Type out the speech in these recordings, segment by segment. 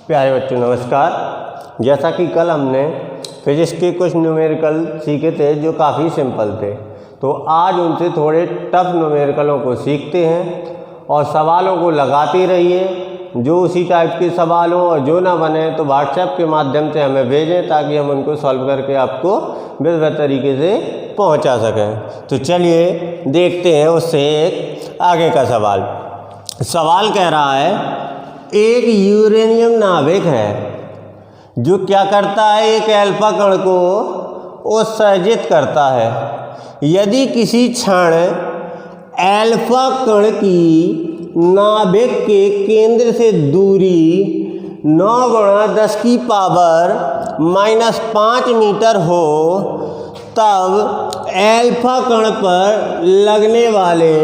प्यारे बच्चों नमस्कार। जैसा कि कल हमने फिजिक्स के कुछ न्यूमेरिकल सीखे थे जो काफ़ी सिंपल थे, तो आज उनसे थोड़े टफ न्यूमेरिकलों को सीखते हैं और सवालों को लगाते रहिए। जो उसी टाइप के सवाल हो और जो ना बने तो व्हाट्सएप के माध्यम से हमें भेजें ताकि हम उनको सॉल्व करके आपको बेहतर तरीके से पहुंचा सकें। तो चलिए देखते हैं उससे एक आगे का सवाल कह रहा है, एक यूरेनियम नाभिक है जो क्या करता है, एक अल्फा कण को उत्सर्जित करता है। यदि किसी क्षण अल्फा कण की नाभिक के केंद्र से दूरी 9×10⁻⁵ मीटर हो, तब अल्फा कण पर लगने वाले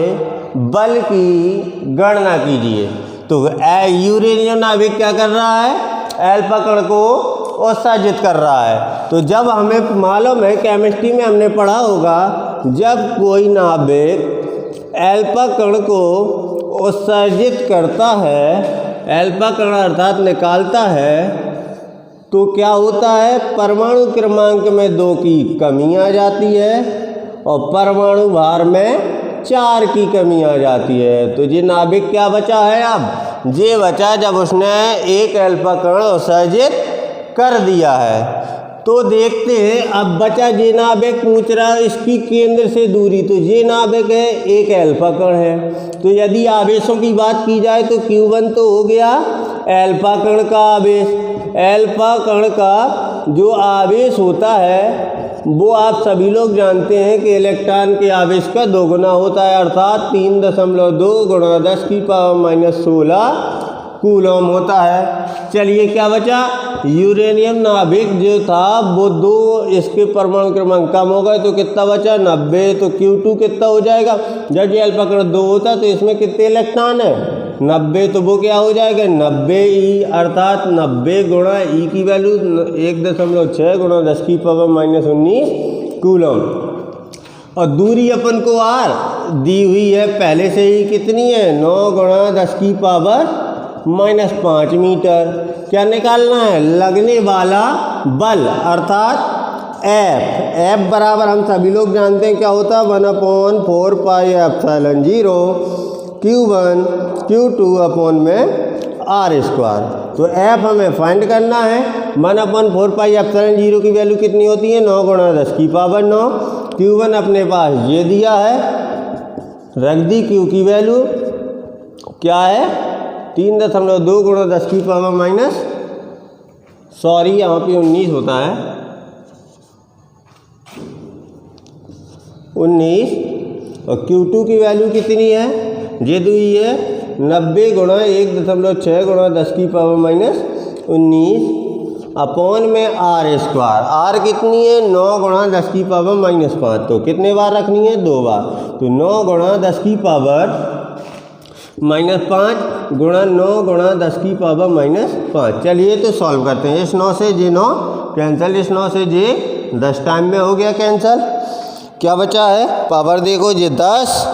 बल की गणना कीजिए। तो यूरेनियम नाभिक क्या कर रहा है, अल्फा कण को उत्सर्जित कर रहा है। तो जब हमें मालूम है, केमिस्ट्री में हमने पढ़ा होगा, जब कोई नाभिक अल्फा कण को उत्सर्जित करता है, अल्फा कण अर्थात निकालता है, तो क्या होता है, परमाणु क्रमांक में 2 की कमी आ जाती है और परमाणु भार में 4 की कमी आ जाती है। तो ये नाभिक क्या बचा है, अब ये बचा जब उसने एक अल्फा कण उत्सर्जित कर दिया है। तो देखते हैं, अब बचा ये नाभिक, पूछ रहा है इसकी केंद्र से दूरी, तो ये नाभिक है, एक अल्फा कण है। तो यदि आवेशों की बात की जाए तो Q1 तो हो गया अल्फा कण का आवेश। अल्फा कण का जो आवेश होता है वो आप सभी लोग जानते हैं कि इलेक्ट्रॉन के आवेश का 2 गुना होता है, अर्थात 3.2 × 10⁻⁻16 कूलम होता है। चलिए क्या बचा, यूरेनियम नाभिक जो था वो 2, इसके परमाणु क्रमांक कम हो गए तो कितना बचा, 90। तो Q2 कितना हो जाएगा, जब ये अल्फा कण 2 होता तो इसमें कितने इलेक्ट्रॉन है, 90। तो वो क्या हो जाएगा, 90E, अर्थात 90 गुणा E की वैल्यू 1.6 × 10⁻⁻19 कूलम। और दूरी अपन को R दी हुई है पहले से ही, कितनी है, 9×10⁻⁻5 मीटर। क्या निकालना है, लगने वाला बल अर्थात F बराबर हम सभी लोग जानते हैं क्या होता है, 1/4πε0 Q1 Q2 अपॉन में R²। तो F हमें फाइंड करना है। 1/4πε0 की वैल्यू कितनी होती है, 9×10⁹। Q1 अपने पास ये दिया है, रख दी। Q की वैल्यू क्या है, 3.2 × 10⁻⁻, सॉरी यहाँ पे 19 होता है, 19। और Q2 की वैल्यू कितनी है, ये दी है 90 × 1.6 × 10⁻⁻19 अपॉन में R²। R कितनी है, 9×10⁻⁻5। तो कितने बार रखनी है, 2 बार। तो 9×10⁻⁻5 गुणा 9×10⁻⁻5। चलिए तो सॉल्व करते हैं। इस 9 से ये 9 कैंसिल, इस 9 से ये 10 टाइम में हो गया कैंसिल। क्या बचा है, पावर देखो, ये 10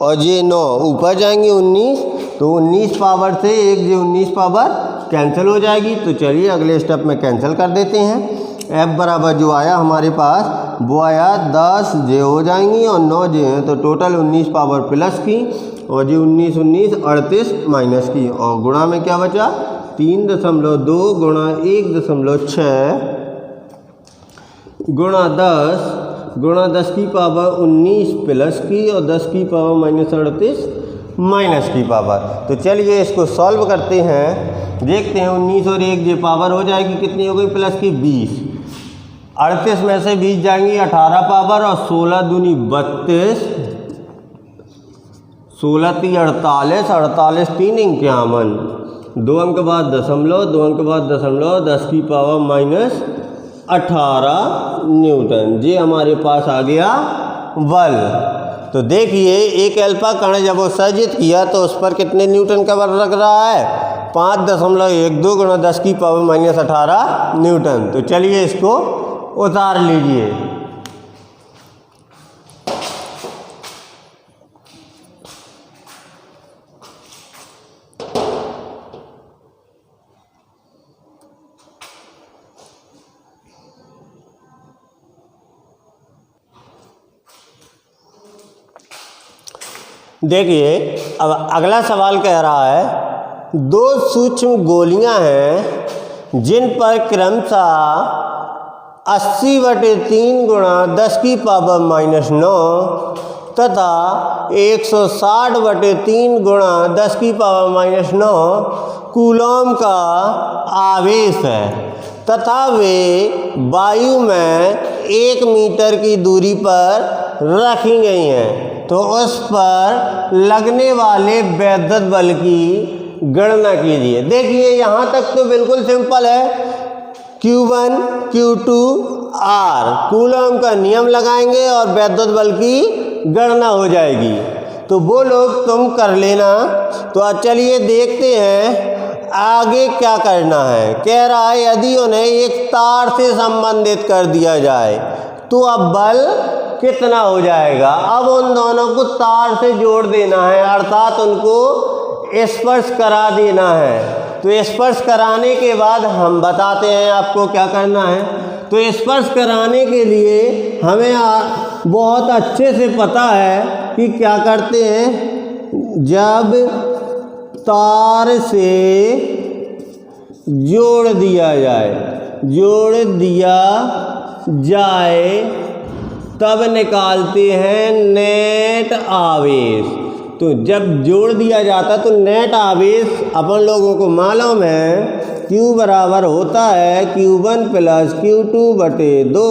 और ये 9 ऊपर जाएंगे 19, तो 19 पावर से एक ये 19 पावर कैंसिल हो जाएगी। तो चलिए अगले स्टेप में कैंसिल कर देते हैं। F बराबर जो आया हमारे पास वो आया 10 जे हो जाएंगी और 9 जे हैं, तो टोटल 19 पावर प्लस की और जी 19 19 38 माइनस की, और गुणा में क्या बचा, 3.2 गुणा 1.6 गुणा 10⁻19 प्लस की और 10⁻⁻38 माइनस की पावर। तो चलिए इसको सॉल्व करते हैं, देखते हैं। 19 और 1 ये पावर हो जाएगी, कितनी हो गई, प्लस की 20। 38 में से 20 जाएंगी 18 पावर, और 16 दूनी 32, 16 × 48, 48 3 51, 2 अंक बाद दशमलव, 2 अंक बाद दशमलव, 10⁻⁻18 न्यूटन। ये हमारे पास आ गया बल। तो देखिए एक अल्फा कण जब उत्सर्जित किया तो उस पर कितने न्यूटन का बल लग रहा है, 5.12 × 10⁻⁻18 न्यूटन। तो चलिए इसको उतार लीजिए। देखिए अब अगला सवाल कह रहा है 2 सूक्ष्म गोलियां हैं जिन पर क्रमशः 80/3 गुणा 10⁻⁹ तथा 160/3 गुणा 10⁻⁹ कूलॉम का आवेश है तथा वे वायु में 1 मीटर की दूरी पर रखी गई हैं, तो उस पर लगने वाले वैद्युत बल की गणना कीजिए। देखिए यहाँ तक तो बिल्कुल सिंपल है। Q1 Q2 R कूलॉम का नियम लगाएंगे और वैद्युत बल की गणना हो जाएगी। तो वो लोग तुम कर लेना। तो चलिए देखते हैं आगे क्या करना है। कह रहा है यदि उन्हें एक तार से संबंधित कर दिया जाए तो अब बल कितना हो जाएगा। अब उन दोनों को तार से जोड़ देना है, अर्थात उनको स्पर्श करा देना है। तो स्पर्श कराने के बाद हम बताते हैं आपको क्या करना है। तो स्पर्श कराने के लिए हमें बहुत अच्छे से पता है कि क्या करते हैं। जब तार से जोड़ दिया जाए तब निकालते हैं नेट आवेश। तो जब जोड़ दिया जाता तो नेट आवेश अपन लोगों को मालूम है Q बराबर होता है Q1 + Q2/2।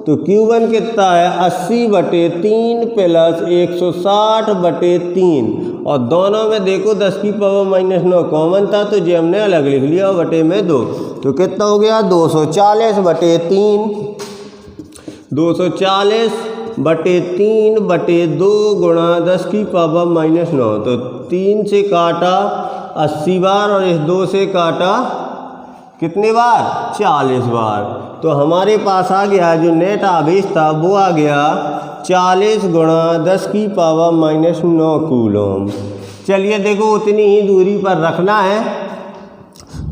तो Q1 कितना है 80/3 + 160/3 और दोनों में देखो 10⁻⁹ कॉमन था तो जो हमने अलग लिख लिया बटे में 2। तो कितना हो गया 240/3 240/3/2 गुणा 10⁻⁹। तो 3 से काटा 80 बार और इस 2 से काटा कितने बार 40 बार। तो हमारे पास आ गया जो नेट आवेश था वो आ गया 40 गुणा 10⁻⁹ कूलॉम। चलिए देखो उतनी ही दूरी पर रखना है।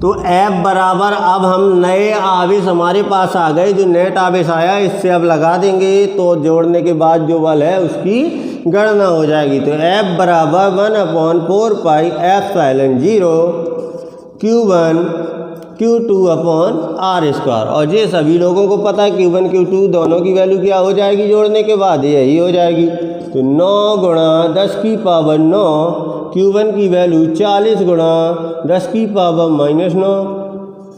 तो F बराबर अब हम नए आवेश हमारे पास आ गए, जो नेट आवेश आया इससे अब लगा देंगे तो जोड़ने के बाद जो बल है उसकी गणना हो जाएगी। तो F बराबर 1/4 पाई ε0 Q1 Q2/R²। और ये सभी लोगों को पता है Q1 Q2 दोनों की वैल्यू क्या हो जाएगी जोड़ने के बाद, यही हो जाएगी। तो 9 गुणा 10⁻⁹ Q1 की वैल्यू 40 गुणा 10⁻⁹,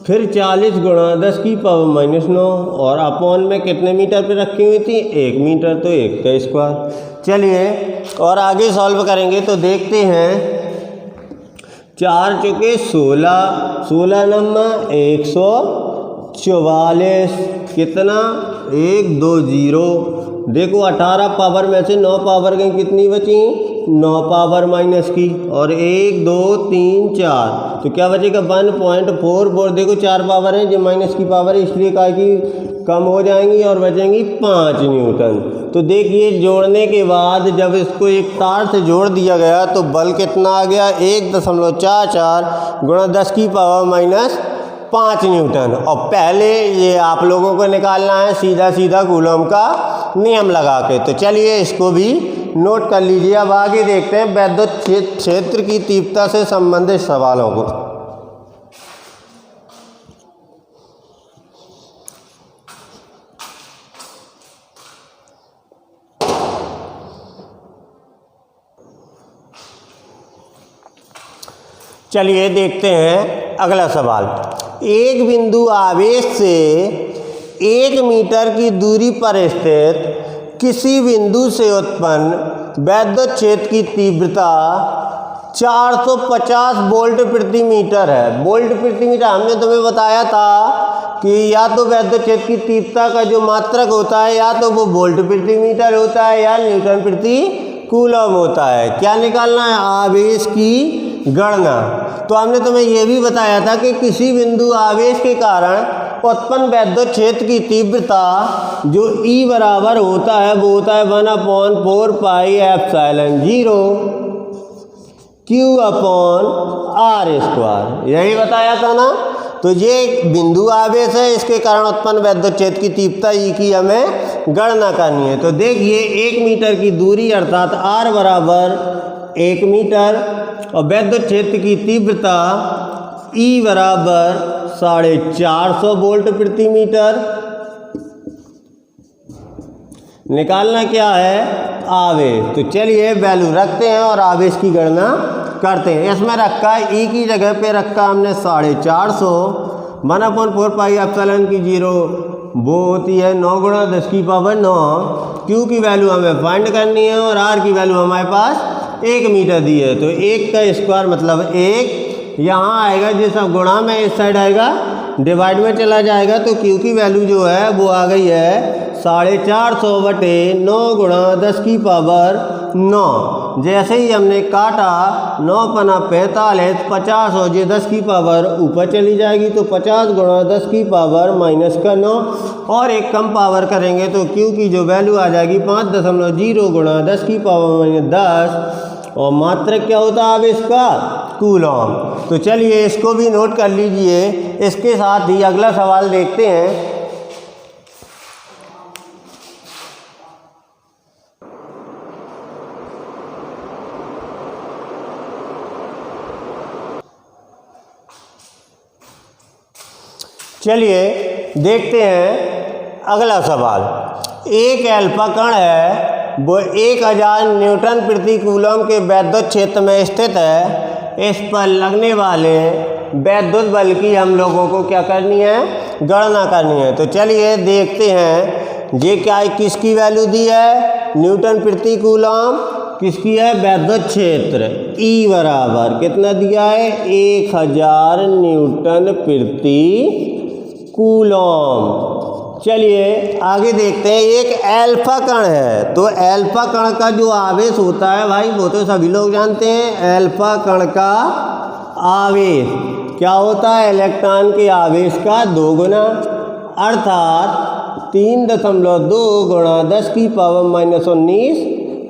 फिर 40 गुणा 10⁻⁹ और अपॉन में कितने मीटर पे रखी हुई थी 1 मीटर, तो 1 का स्क्वायर। चलिए और आगे सॉल्व करेंगे तो देखते हैं 4 चौके 16, 16 नंबर 144, कितना 1 2 0। देखो 18 पावर में से 9 पावर गई, कितनी बची 9 पावर माइनस की, और 1 2 3 4 तो क्या बचेगा 1.44। देखो 4 पावर है जो माइनस की पावर है इसलिए कहा कि कम हो जाएंगी और बचेंगी 5 न्यूटन। तो देखिए जोड़ने के बाद जब इसको एक तार से जोड़ दिया गया तो बल कितना आ गया 1.44 गुणा 10⁻⁻5 न्यूटन। और पहले ये आप लोगों को निकालना है सीधा सीधा कूलॉम का नियम लगा के। तो चलिए इसको भी नोट कर लीजिए। अब आगे देखते हैं वैद्युत क्षेत्र की तीव्रता से संबंधित सवालों को। चलिए देखते हैं अगला सवाल। एक बिंदु आवेश से 1 मीटर की दूरी पर स्थित किसी बिंदु से उत्पन्न वैद्युत क्षेत्र की तीव्रता 450 वोल्ट प्रति मीटर है। वोल्ट प्रति मीटर हमने तुम्हें बताया था कि या तो वैद्युत क्षेत्र की तीव्रता का जो मात्रक होता है या तो वो वोल्ट प्रति मीटर होता है या न्यूटन प्रति कूलॉम होता है। क्या निकालना है आवेश की गणना। तो हमने तुम्हें यह भी बताया था कि किसी बिंदु आवेश के कारण उत्पन्न वैद्युत क्षेत्र की तीव्रता जो E बराबर होता है वो होता है 1/4 पाई ε0 Q/R²। यही बताया था ना। तो ये बिंदु आवेश है, इसके कारण उत्पन्न वैद्युत क्षेत्र की तीव्रता E की हमें गणना करनी है। तो देखिए 1 मीटर की दूरी अर्थात R बराबर 1 मीटर और वैद्युत क्षेत्र की तीव्रता E बराबर 450 वोल्ट प्रति मीटर। निकालना क्या है? आवेश। तो चलिए वैल्यू रखते हैं और आवेश की गणना करते हैं। इसमें रखा है E की जगह पे रखा हमने 450 1/4 की 0 वो होती है 9 × 10⁹ Q की वैल्यू हमें फाइंड करनी है और R की वैल्यू हमारे पास 1 मीटर दी है। तो 1 का स्क्वायर मतलब 1 यहाँ आएगा, जो सब गुणा में इस साइड आएगा डिवाइड में चला जाएगा। तो Q की वैल्यू जो है वो आ गई है 450 बटे 9 × 10⁹ जैसे ही हमने काटा 9 × 45 50 और ये 10⁻⁻ ऊपर चली जाएगी तो 50 × 10⁻⁻⁹ और एक कम पावर करेंगे तो Q की जो वैल्यू आ जाएगी 5.0 × 10⁻10 और मात्रक क्या होता है आवेश का? कूलॉम। तो चलिए इसको भी नोट कर लीजिए। इसके साथ ही अगला सवाल देखते हैं। चलिए देखते हैं अगला सवाल। एक अल्फा कण है, वो 1000 न्यूटन प्रति कूलम के वैद्युत क्षेत्र में स्थित है। इस पर लगने वाले वैद्युत बल की हम लोगों को क्या करनी है? गणना करनी है। तो चलिए देखते हैं ये क्या है, किसकी वैल्यू दी है? न्यूटन प्रति कूलम। किसकी है? वैद्युत क्षेत्र। E बराबर कितना दिया है? 1000 न्यूटन प्रति कूलम। चलिए आगे देखते हैं। एक अल्फा कण है, तो अल्फा कण का जो आवेश होता है भाई वो तो सभी लोग जानते हैं। अल्फा कण का आवेश क्या होता है? इलेक्ट्रॉन के आवेश का 2 गुना, अर्थात 3.2 × 10⁻⁻19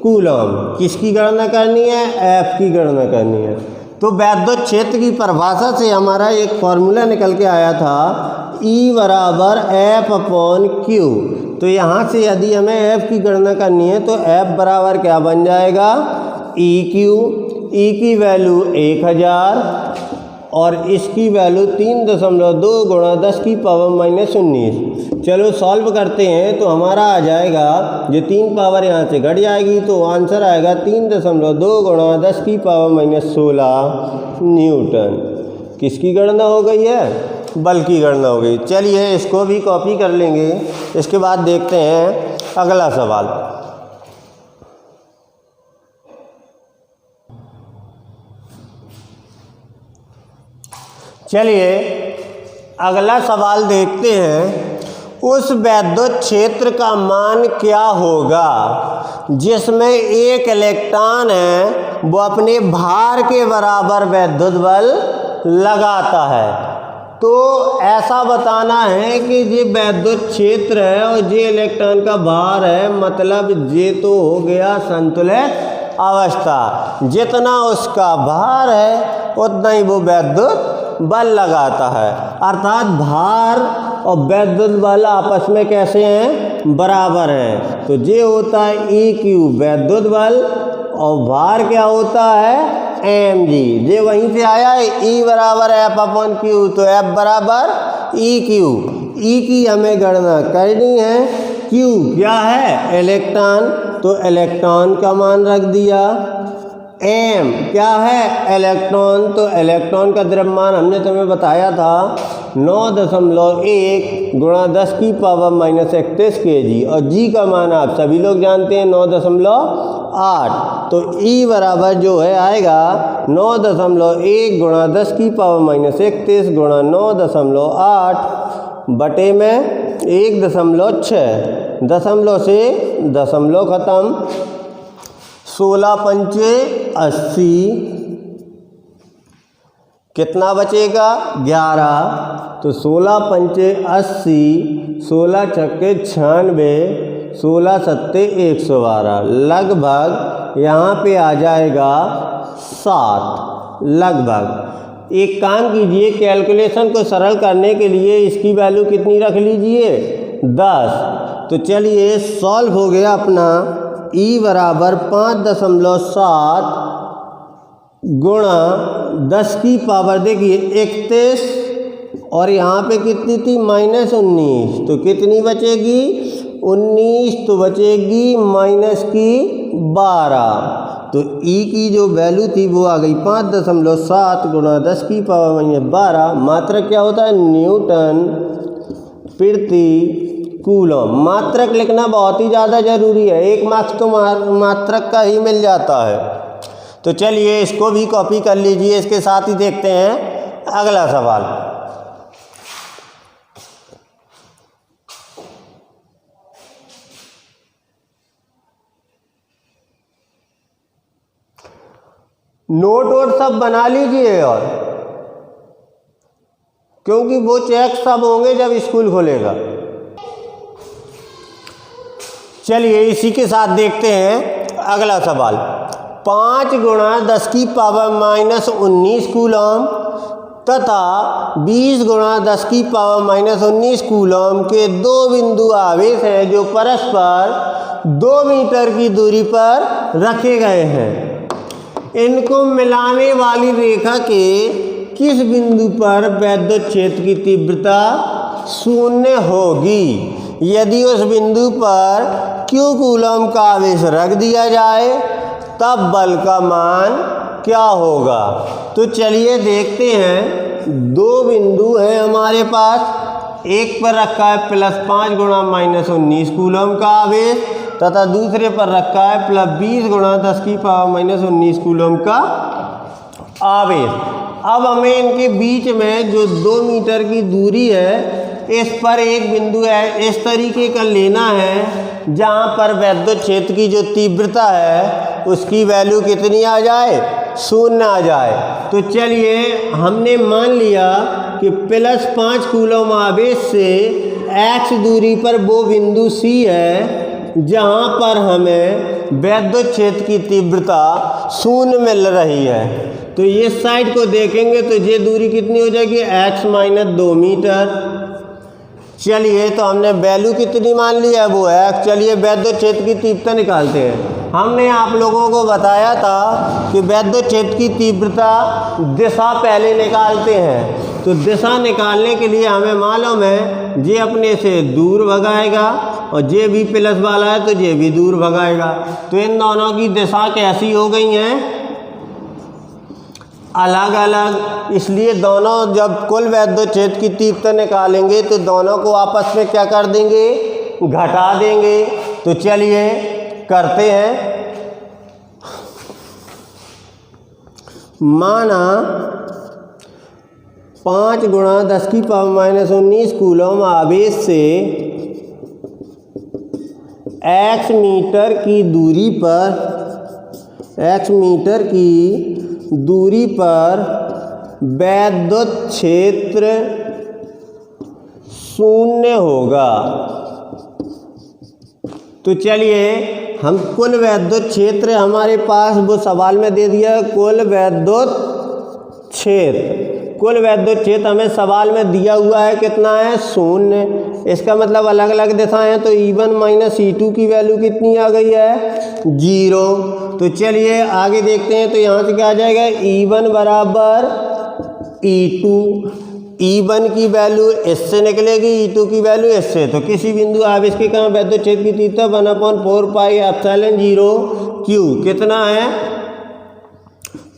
कूलम। किसकी गणना करनी है? F की गणना करनी है। तो वैद्युत क्षेत्र की परिभाषा से हमारा एक फॉर्मूला निकल के आया था E बराबर F/Q। तो यहाँ से यदि हमें F की गणना करनी है तो F बराबर क्या बन जाएगा? EQ। E की वैल्यू 1000 और इसकी वैल्यू 3.2 × 10⁻⁻19। चलो सॉल्व करते हैं तो हमारा आ जाएगा, जो 3 पावर यहाँ से घट जाएगी तो आंसर आएगा 3.2 × 10⁻16 न्यूटन। किसकी गणना हो गई है? बल की गणना हो गई। चलिए इसको भी कॉपी कर लेंगे। इसके बाद देखते हैं अगला सवाल। चलिए अगला सवाल देखते हैं। उस वैद्युत क्षेत्र का मान क्या होगा जिसमें एक इलेक्ट्रॉन है वो अपने भार के बराबर वैद्युत बल लगाता है? तो ऐसा बताना है कि ये वैद्युत क्षेत्र है और ये इलेक्ट्रॉन का भार है, मतलब ये तो हो गया संतुलित अवस्था। जितना उसका भार है उतना ही वो वैद्युत बल लगाता है, अर्थात भार और वैद्युत बल आपस में कैसे हैं? बराबर हैं। तो ये होता है EQ वैद्युत बल और भार क्या होता है? mg। ये वहीं से आया है E बराबर F/Q। तो F बराबर EQ। E की हमें गणना करनी है। Q क्या है? इलेक्ट्रॉन, तो इलेक्ट्रॉन का मान रख दिया। m क्या है? इलेक्ट्रॉन, तो इलेक्ट्रॉन का द्रव्यमान हमने तुम्हें बताया था 9.1 × 10⁻31 kg और g का मान आप सभी लोग जानते हैं 9.8। तो E बराबर जो है आएगा 9.1 × 10⁻31 × 9.8 बटे में 1.6। दशमलव से दशमलव खत्म। 16 पंचे 80, कितना बचेगा? 11। तो 16 पंचे 80, 16 छक्के 96, 16 सत्ते 112, लगभग यहाँ पे आ जाएगा 7 लगभग। एक काम कीजिए, कैलकुलेशन को सरल करने के लिए इसकी वैल्यू कितनी रख लीजिए? 10। तो चलिए सॉल्व हो गया अपना। E बराबर 5.7 गुणा 10 की पावर, देखिए 31, और यहाँ पे कितनी थी -19, तो कितनी बचेगी 19, तो बचेगी माइनस की 12। तो ई की जो वैल्यू थी वो आ गई 5.7 गुणा 10 की पावर -12। मात्रक क्या होता है, न्यूटन प्रति कूलम। मात्रक लिखना बहुत ही ज़्यादा ज़रूरी है, 1 मार्क्स तो मात्रक का ही मिल जाता है। तो चलिए इसको भी कॉपी कर लीजिए। इसके साथ ही देखते हैं अगला सवाल। नोट वोट सब बना लीजिए, और क्योंकि वो चेक सब होंगे जब स्कूल खुलेगा। चलिए इसी के साथ देखते हैं अगला सवाल। 5 गुणा 10 की पावर -19 कूलम तथा 20 गुणा 10 की पावर -19 कूलम के दो बिंदु आवेश हैं जो परस्पर 2 मीटर की दूरी पर रखे गए हैं। इनको मिलाने वाली रेखा के किस बिंदु पर वैद्युत क्षेत्र की तीव्रता 0 होगी? यदि उस बिंदु पर Q कूलम का आवेश रख दिया जाए तब बल का मान क्या होगा? तो चलिए देखते हैं। 2 बिंदु हैं हमारे पास, एक पर रखा है +5 गुणा -19 कूलम का आवेश तथा दूसरे पर रखा है +20 गुणा 10 की पावर -19 कूलम का आवेश। अब हमें इनके बीच में जो 2 मीटर की दूरी है, इस पर एक बिंदु है इस तरीके का लेना है जहाँ पर वैद्युत क्षेत्र की जो तीव्रता है उसकी वैल्यू कितनी आ जाए, 0 आ जाए। तो चलिए हमने मान लिया कि +5 कूलम आवेश से x दूरी पर वो बिंदु C है जहाँ पर हमें वैद्युत क्षेत्र की तीव्रता 0 मिल रही है। तो ये साइड को देखेंगे तो ये दूरी कितनी हो जाएगी, x - 2 मीटर। चलिए तो हमने वैल्यू कितनी मान ली है, वो है। चलिए वैद्युत क्षेत्र की तीव्रता निकालते हैं। हमने आप लोगों को बताया था कि वैद्युत क्षेत्र की तीव्रता दिशा पहले निकालते हैं। तो दिशा निकालने के लिए हमें मालूम है जे अपने से दूर भगाएगा और जे भी प्लस वाला है तो जे भी दूर भगाएगा। तो इन दोनों की दिशा कैसी हो गई हैं, अलग अलग। इसलिए दोनों जब कुल वैद्युत क्षेत्र की तीव्रता निकालेंगे तो दोनों को आपस में क्या कर देंगे, घटा देंगे। तो चलिए करते हैं। माना 5 गुणा 10 की पावर -19 कूलम आवेश से x मीटर की दूरी पर वैद्युत क्षेत्र 0 होगा। तो चलिए हम कुल वैद्युत क्षेत्र हमारे पास वो सवाल में दे दिया, कुल वैद्युत क्षेत्र हमें सवाल में दिया हुआ है कितना है, 0। इसका मतलब अलग अलग दिशाएं हैं तो E1 - E2 की वैल्यू कितनी आ गई है, 0। तो चलिए आगे देखते हैं। तो यहाँ से क्या आ जाएगा, E1 बराबर E2। E1 की वैल्यू इससे निकलेगी, E2 की वैल्यू इससे। तो किसी बिंदु आवेश के कहाँ वैद्युत क्षेत्र की तीव्रता 1/4 पाई एप्सिलॉन 0 Q कितना है,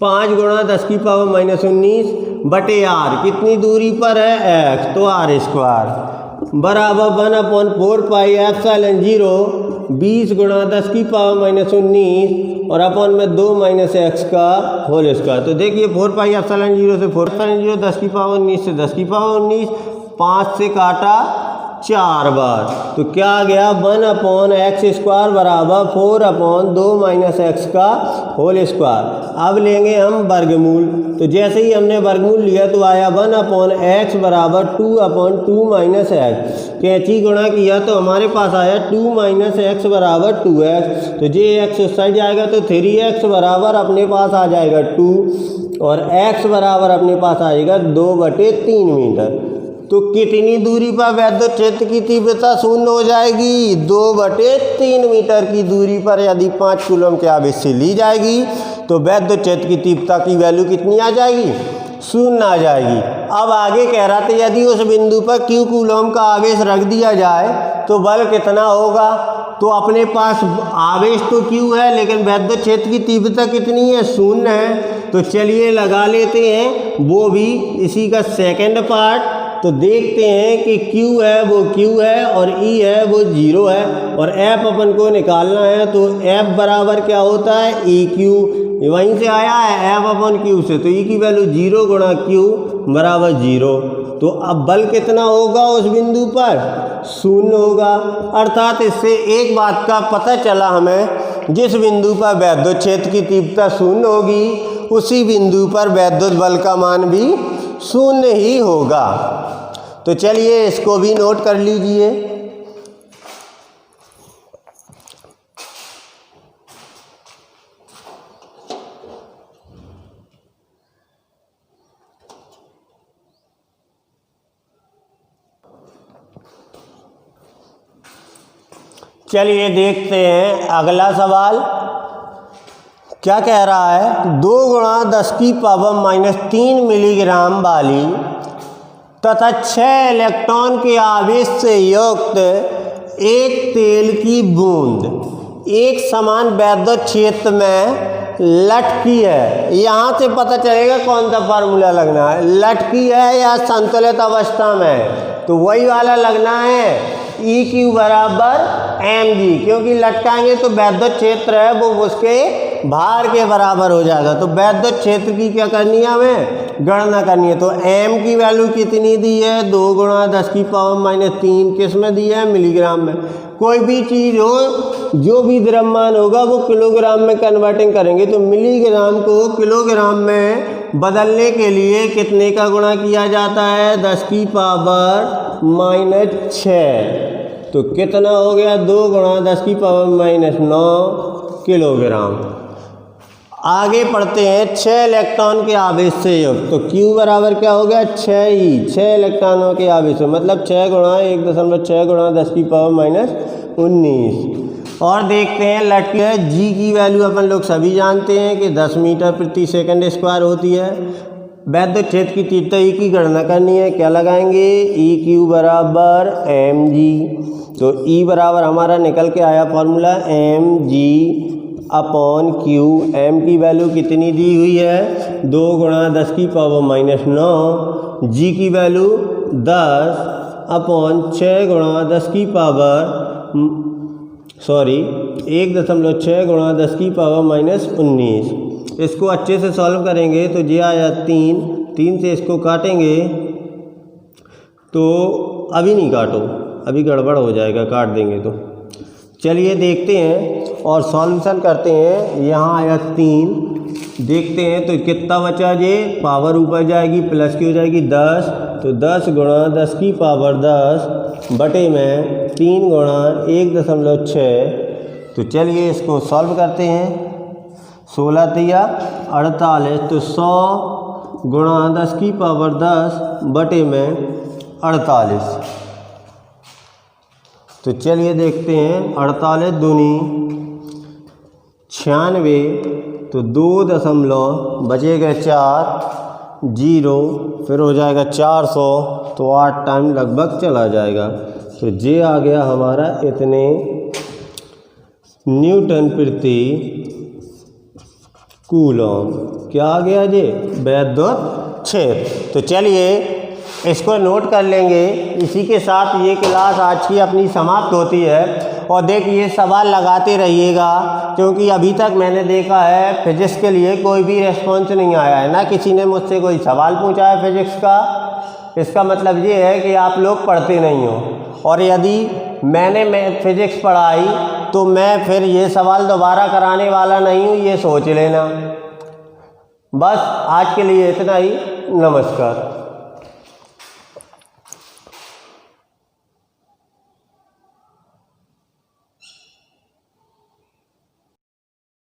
5 गुणा 10 की पावर -19 बटे r कितनी दूरी पर है, x, तो r² बराबर 1/4 पाई एप्सिलॉन 0 20 गुणा 10 की पावर -19 और अपन में 2 - x का होल स्क्वायर। तो देखिए 4 पाई एप्सिलॉन 0 से 4 एप्सिलॉन 0, 10 की पावर 19 से 10 की पावर 19, 5 से काटा 4 बार। तो क्या आ गया, 1/x² बराबर 4/2 - x का होल स्क्वायर। अब लेंगे हम वर्गमूल। तो जैसे ही हमने वर्गमूल लिया तो आया 1/x बराबर 2/2 - x। कैंची गुणा किया तो हमारे पास आया 2 - x बराबर 2x। तो जे x उस साइड जाएगा तो 3x बराबर अपने पास आ जाएगा 2 और x बराबर अपने पास आएगा 2/3 मीटर। तो कितनी दूरी पर वैद्युत क्षेत्र की तीव्रता 0 हो जाएगी, 2/3 मीटर की दूरी पर यदि 5 कूलम के आवेश से ली जाएगी तो वैद्युत क्षेत्र की तीव्रता की वैल्यू कितनी आ जाएगी, 0 आ जाएगी। अब आगे कह रहा था यदि उस बिंदु पर Q कूलम का आवेश रख दिया जाए तो बल कितना होगा। तो अपने पास आवेश तो Q है लेकिन वैद्युत क्षेत्र की तीव्रता कितनी है, 0 है। तो चलिए लगा लेते हैं वो भी इसी का सेकंड पार्ट। तो देखते हैं कि Q है वो Q है और E है वो 0 है और F अपन को निकालना है। तो F बराबर क्या होता है, EQ, वहीं से आया है F अपन Q से, तो E की वैल्यू 0 गुणा Q बराबर 0। तो अब बल कितना होगा उस बिंदु पर, 0 होगा। अर्थात इससे एक बात का पता चला हमें, जिस बिंदु पर वैद्युत क्षेत्र की तीव्रता 0 होगी उसी बिंदु पर वैद्युत बल का मान भी 0 ही होगा। तो चलिए इसको भी नोट कर लीजिए। चलिए देखते हैं अगला सवाल क्या कह रहा है। 2 गुणा 10 की पावर -3 मिलीग्राम वाली तथा 6 इलेक्ट्रॉन के आवेश से युक्त एक तेल की बूंद एक समान वैद्युत क्षेत्र में लटकी है। यहाँ से पता चलेगा कौन सा फार्मूला लगना है, लटकी है या संतुलित अवस्था में। तो वही वाला लगना है, EQ बराबर mg, क्योंकि लटकाएंगे तो वैद्युत क्षेत्र है वो उसके भार के बराबर हो जाएगा। तो वैद्युत क्षेत्र की क्या करनी है, हमें गणना करनी है। तो m की वैल्यू कितनी दी है, 2 गुणा 10 की पावर -3, किस में दी है, मिलीग्राम में। कोई भी चीज़ हो, जो भी द्रव्यमान होगा वो किलोग्राम में कन्वर्टिंग करेंगे, तो मिलीग्राम को किलोग्राम में बदलने के लिए कितने का गुणा किया जाता है, 10 की पावर -6। तो कितना हो गया, 2 गुणा 10 की पावर -9 किलोग्राम। आगे पढ़ते हैं 6 इलेक्ट्रॉन के आवेश से युक्त। तो Q बराबर क्या हो गया, 6 इलेक्ट्रॉनों के आवेश से, मतलब 6 गुणा 1.6 गुणा 10 की पावर -19। और देखते हैं लटकी है, G की वैल्यू अपन लोग सभी जानते हैं कि 10 मीटर प्रति सेकंड स्क्वायर होती है। वैद्युत क्षेत्र की तीव्रता E की गणना करनी है, क्या लगाएंगे, EQ बराबर mg। तो E बराबर हमारा निकल के आया formula mg upon Q। m की वैल्यू कितनी दी हुई है, 2 गुणा 10 की पावर -9। G की वैल्यू 10 अपॉन 6 गुणा 10 की पावर 1.6 गुणा 10 की पावर -19। इसको अच्छे से सॉल्व करेंगे तो ये आया 3 से इसको काटेंगे तो अभी नहीं काटो, अभी गड़बड़ हो जाएगा, काट देंगे तो। चलिए देखते हैं और सॉल्यूशन करते हैं। यहाँ आया 3, देखते हैं तो कितना बचा, ये पावर ऊपर जाएगी प्लस की हो जाएगी 10। तो 10 गुणा 10 की पावर 10 बटे में 3 गुणा 1.6। तो चलिए इसको सॉल्व करते हैं। 16 तिया 48, तो 100 गुणा 10 की पावर 10 बटे में 48। तो चलिए देखते हैं, 48 दूनी 96, तो 2 बचेगा 4, 0 फिर हो जाएगा 400, तो 8 टाइम लगभग चला जाएगा। तो ये आ गया हमारा इतने न्यूटन प्रति कूलम। क्या आ गया जी, वैद्युत क्षेत्र। तो चलिए इसको नोट कर लेंगे। इसी के साथ ये क्लास आज की अपनी समाप्त होती है। और देखिए सवाल लगाते रहिएगा, क्योंकि अभी तक मैंने देखा है फिजिक्स के लिए कोई भी रिस्पॉन्स नहीं आया है, ना किसी ने मुझसे कोई सवाल पूछा है फिजिक्स का। इसका मतलब ये है कि आप लोग पढ़ते नहीं हो। और यदि मैंने फिजिक्स पढ़ाई तो मैं फिर ये सवाल दोबारा कराने वाला नहीं हूँ, ये सोच लेना। बस आज के लिए इतना ही, नमस्कार।